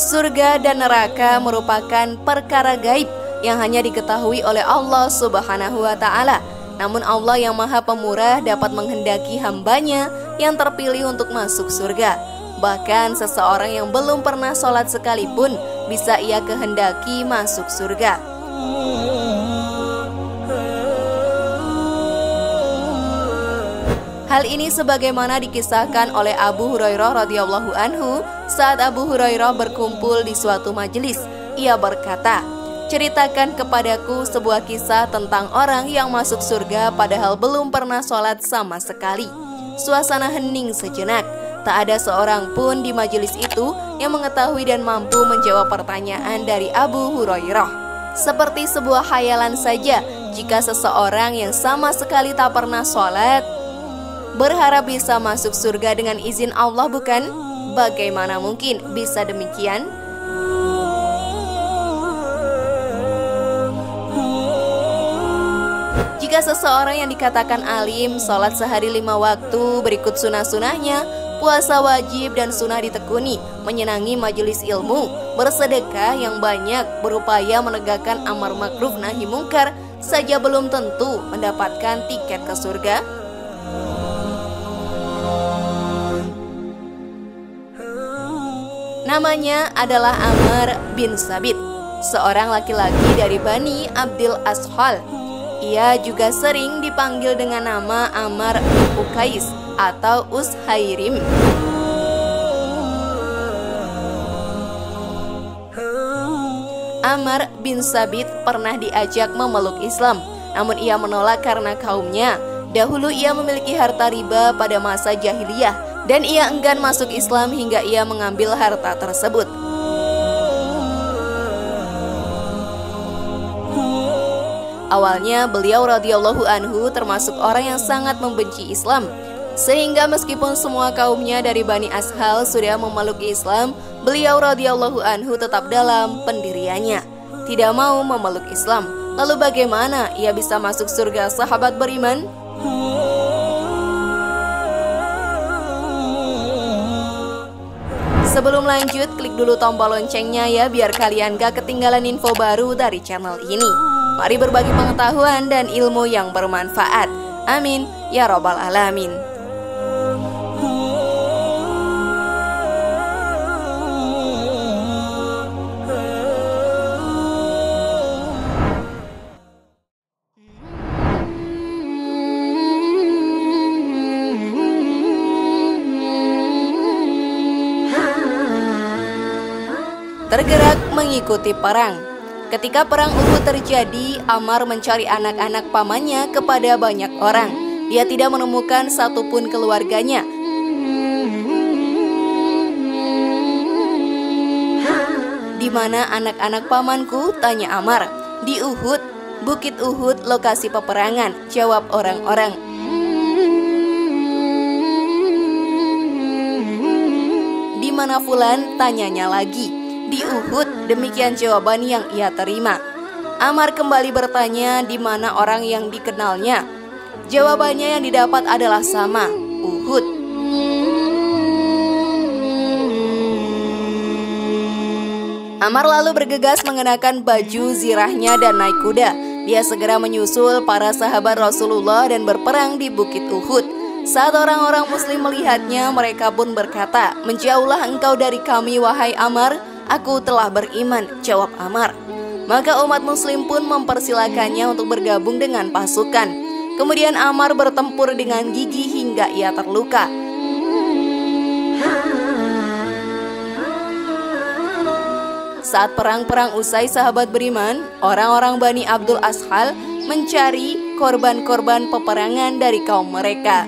Surga dan neraka merupakan perkara gaib yang hanya diketahui oleh Allah Subhanahu wa Ta'ala. Namun Allah yang Maha Pemurah dapat menghendaki hambanya yang terpilih untuk masuk surga. Bahkan seseorang yang belum pernah sholat sekalipun bisa ia kehendaki masuk surga. Hal ini sebagaimana dikisahkan oleh Abu Hurairah radhiyallahu anhu saat Abu Hurairah berkumpul di suatu majelis. Ia berkata, "Ceritakan kepadaku sebuah kisah tentang orang yang masuk surga padahal belum pernah sholat sama sekali." Suasana hening sejenak. Tak ada seorang pun di majelis itu yang mengetahui dan mampu menjawab pertanyaan dari Abu Hurairah. Seperti sebuah khayalan saja jika seseorang yang sama sekali tak pernah sholat berharap bisa masuk surga dengan izin Allah, bukan? Bagaimana mungkin bisa demikian? Jika seseorang yang dikatakan alim, sholat sehari 5 waktu, berikut sunah-sunahnya, puasa wajib dan sunnah ditekuni, menyenangi majelis ilmu, bersedekah yang banyak, berupaya menegakkan amar ma'ruf nahi mungkar, saja belum tentu mendapatkan tiket ke surga. Namanya adalah Amr bin Sabit, seorang laki-laki dari Bani Abdil Ashal. Ia juga sering dipanggil dengan nama Amr bin Uqais atau Ushairim. Amr bin Sabit pernah diajak memeluk Islam, namun ia menolak karena kaumnya. Dahulu ia memiliki harta riba pada masa jahiliyah dan ia enggan masuk Islam hingga ia mengambil harta tersebut. Awalnya beliau radhiyallahu anhu termasuk orang yang sangat membenci Islam, sehingga meskipun semua kaumnya dari Bani Ashal sudah memeluk Islam, beliau radhiyallahu anhu tetap dalam pendiriannya, tidak mau memeluk Islam. Lalu bagaimana ia bisa masuk surga, sahabat beriman? Sebelum lanjut, klik dulu tombol loncengnya ya, biar kalian gak ketinggalan info baru dari channel ini. Mari berbagi pengetahuan dan ilmu yang bermanfaat. Amin ya robbal alamin. Tergerak mengikuti perang. Ketika perang Uhud terjadi, Ammar mencari anak-anak pamannya kepada banyak orang. Dia tidak menemukan satupun keluarganya. "Di mana anak-anak pamanku?" tanya Ammar. "Di Uhud, Bukit Uhud, lokasi peperangan," jawab orang-orang. "Di mana Fulan?" tanyanya lagi. "Di Uhud," demikian jawaban yang ia terima. Ammar kembali bertanya di mana orang yang dikenalnya. Jawabannya yang didapat adalah sama, Uhud. Ammar lalu bergegas mengenakan baju zirahnya dan naik kuda. Dia segera menyusul para sahabat Rasulullah dan berperang di Bukit Uhud. Saat orang-orang muslim melihatnya, mereka pun berkata, "Menjauhlah engkau dari kami, wahai Ammar." "Aku telah beriman," jawab Ammar. Maka umat muslim pun mempersilakannya untuk bergabung dengan pasukan. Kemudian Ammar bertempur dengan gigih hingga ia terluka. Saat perang-perang usai, sahabat beriman, orang-orang Bani Abdul Ashal mencari korban-korban peperangan dari kaum mereka.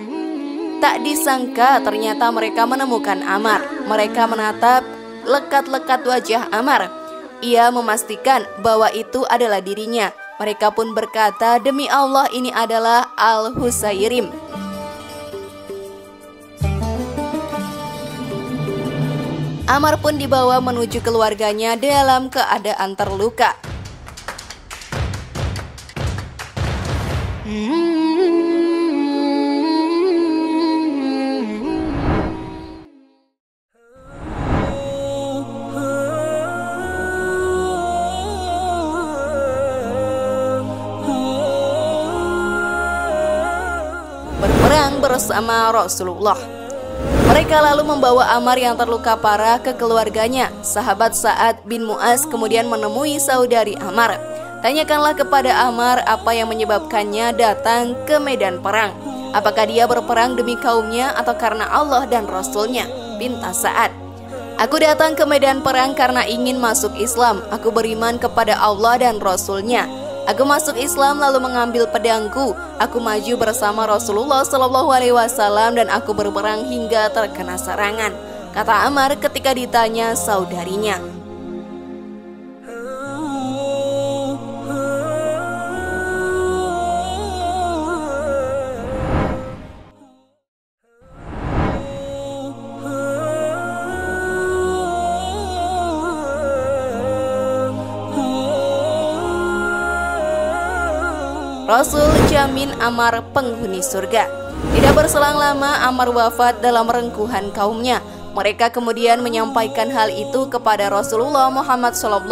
Tak disangka ternyata mereka menemukan Ammar. Mereka menatap lekat-lekat wajah Ammar. Ia memastikan bahwa itu adalah dirinya. Mereka pun berkata, "Demi Allah, ini adalah Al-Husairim." Ammar pun dibawa menuju keluarganya dalam keadaan terluka. bersama Rasulullah. Mereka lalu membawa Ammar yang terluka parah ke keluarganya. Sahabat Sa'ad bin Mu'az kemudian menemui saudari Ammar. Tanyakanlah kepada Ammar apa yang menyebabkannya datang ke medan perang. Apakah dia berperang demi kaumnya atau karena Allah dan Rasulnya? Pinta Sa'ad. Aku datang ke medan perang karena ingin masuk Islam. Aku beriman kepada Allah dan Rasulnya. Aku masuk Islam lalu mengambil pedangku. Aku maju bersama Rasulullah SAW dan aku berperang hingga terkena serangan, kata Ammar ketika ditanya saudarinya. Rasul jamin Ammar penghuni surga. Tidak berselang lama Ammar wafat dalam rengkuhan kaumnya. Mereka kemudian menyampaikan hal itu kepada Rasulullah Muhammad SAW.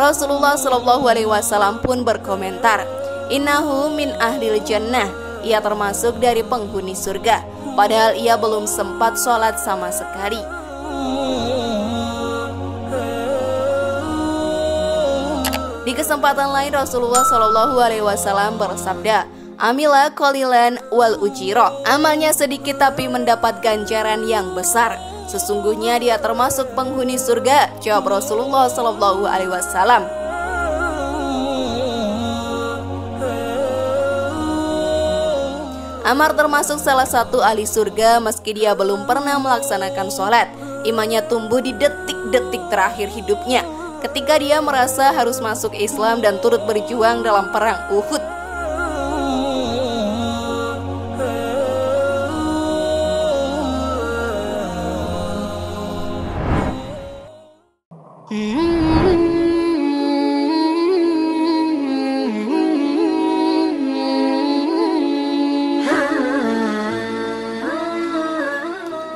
Rasulullah SAW pun berkomentar, "Innahu min ahlil jannah." Ia termasuk dari penghuni surga. Padahal ia belum sempat sholat sama sekali. Di kesempatan lain Rasulullah SAW bersabda, "Amila qalilan wal ujiro." Amalnya sedikit tapi mendapat ganjaran yang besar. Sesungguhnya dia termasuk penghuni surga, jawab Rasulullah SAW. Ammar termasuk salah satu ahli surga meski dia belum pernah melaksanakan sholat. Imannya tumbuh di detik-detik terakhir hidupnya, ketika dia merasa harus masuk Islam dan turut berjuang dalam perang Uhud.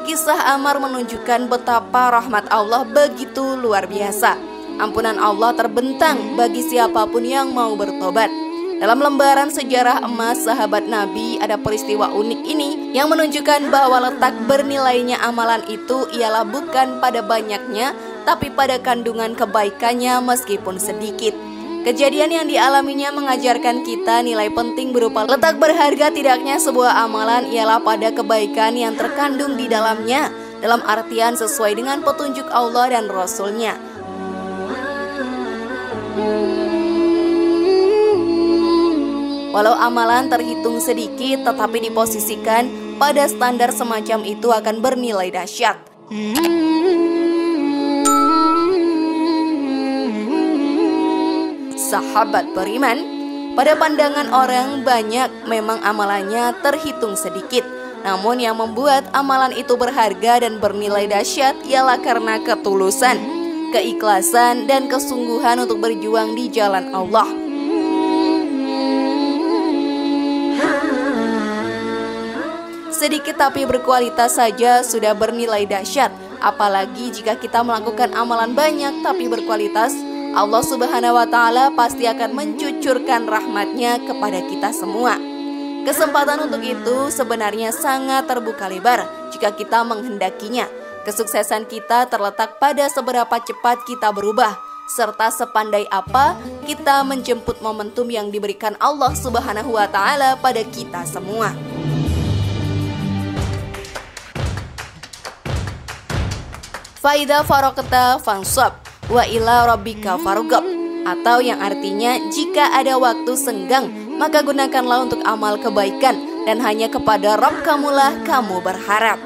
Kisah Ammar menunjukkan betapa rahmat Allah begitu luar biasa. Ampunan Allah terbentang bagi siapapun yang mau bertobat. Dalam lembaran sejarah emas sahabat Nabi ada peristiwa unik ini yang menunjukkan bahwa letak bernilainya amalan itu ialah bukan pada banyaknya, tapi pada kandungan kebaikannya meskipun sedikit. Kejadian yang dialaminya mengajarkan kita nilai penting berupa letak berharga tidaknya sebuah amalan ialah pada kebaikan yang terkandung di dalamnya, dalam artian sesuai dengan petunjuk Allah dan Rasul-Nya. Walau amalan terhitung sedikit, tetapi diposisikan pada standar semacam itu akan bernilai dahsyat. Sahabat beriman, pada pandangan orang banyak memang amalannya terhitung sedikit. Namun yang membuat amalan itu berharga dan bernilai dahsyat ialah karena ketulusan, keikhlasan, dan kesungguhan untuk berjuang di jalan Allah. Sedikit tapi berkualitas saja sudah bernilai dahsyat. Apalagi jika kita melakukan amalan banyak tapi berkualitas, Allah Subhanahu wa Ta'ala pasti akan mencucurkan rahmatnya kepada kita semua. Kesempatan untuk itu sebenarnya sangat terbuka lebar jika kita menghendakinya. Kesuksesan kita terletak pada seberapa cepat kita berubah, serta sepandai apa kita menjemput momentum yang diberikan Allah Subhanahu wa Ta'ala pada kita semua. Faida faraqta fansab wa ila rabbika farghab, atau yang artinya jika ada waktu senggang maka gunakanlah untuk amal kebaikan dan hanya kepada Rabb kamulah kamu berharap.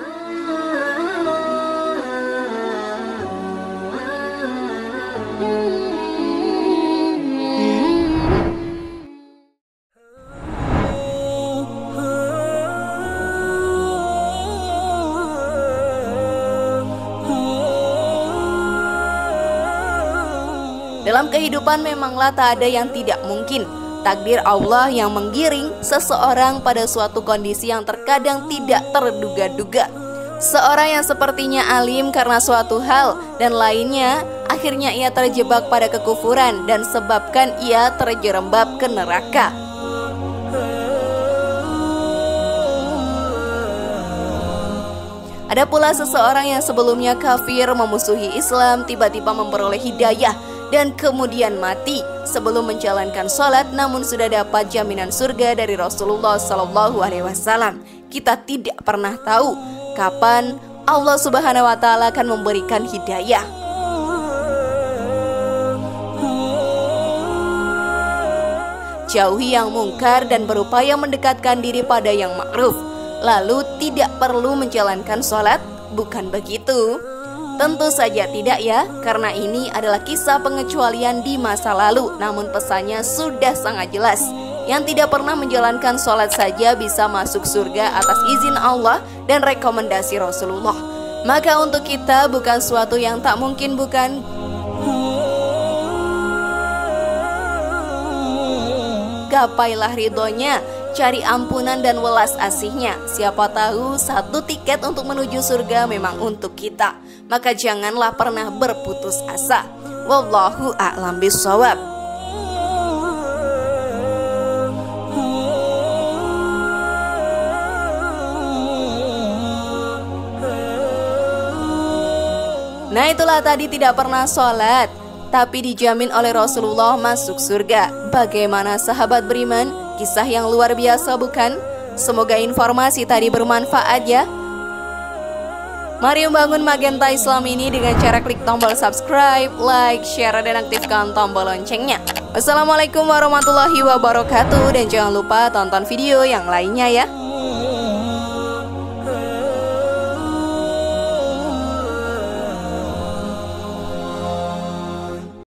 Dalam kehidupan memanglah tak ada yang tidak mungkin. Takdir Allah yang menggiring seseorang pada suatu kondisi yang terkadang tidak terduga-duga. Seorang yang sepertinya alim karena suatu hal dan lainnya, akhirnya ia terjebak pada kekufuran dan sebabkan ia terjerembab ke neraka. Ada pula seseorang yang sebelumnya kafir memusuhi Islam tiba-tiba memperoleh hidayah dan kemudian mati sebelum menjalankan sholat, namun sudah dapat jaminan surga dari Rasulullah SAW. Kita tidak pernah tahu kapan Allah Subhanahu wa Ta'ala akan memberikan hidayah. Jauhi yang mungkar dan berupaya mendekatkan diri pada yang ma'ruf. Lalu tidak perlu menjalankan sholat, bukan begitu? Tentu saja tidak ya, karena ini adalah kisah pengecualian di masa lalu. Namun pesannya sudah sangat jelas. Yang tidak pernah menjalankan sholat saja bisa masuk surga atas izin Allah dan rekomendasi Rasulullah. Maka untuk kita bukan suatu yang tak mungkin, bukan? Gapailah ridhonya, cari ampunan dan welas asihnya. Siapa tahu satu tiket untuk menuju surga memang untuk kita. Maka janganlah pernah berputus asa. Wallahu a'lam bishawab. Nah, itulah tadi tidak pernah sholat tapi dijamin oleh Rasulullah masuk surga. Bagaimana sahabat beriman? Kisah yang luar biasa bukan? Semoga informasi tadi bermanfaat ya. Mari membangun Magenta Islam ini dengan cara klik tombol subscribe, like, share, dan aktifkan tombol loncengnya. Wassalamualaikum warahmatullahi wabarakatuh. Dan jangan lupa tonton video yang lainnya ya.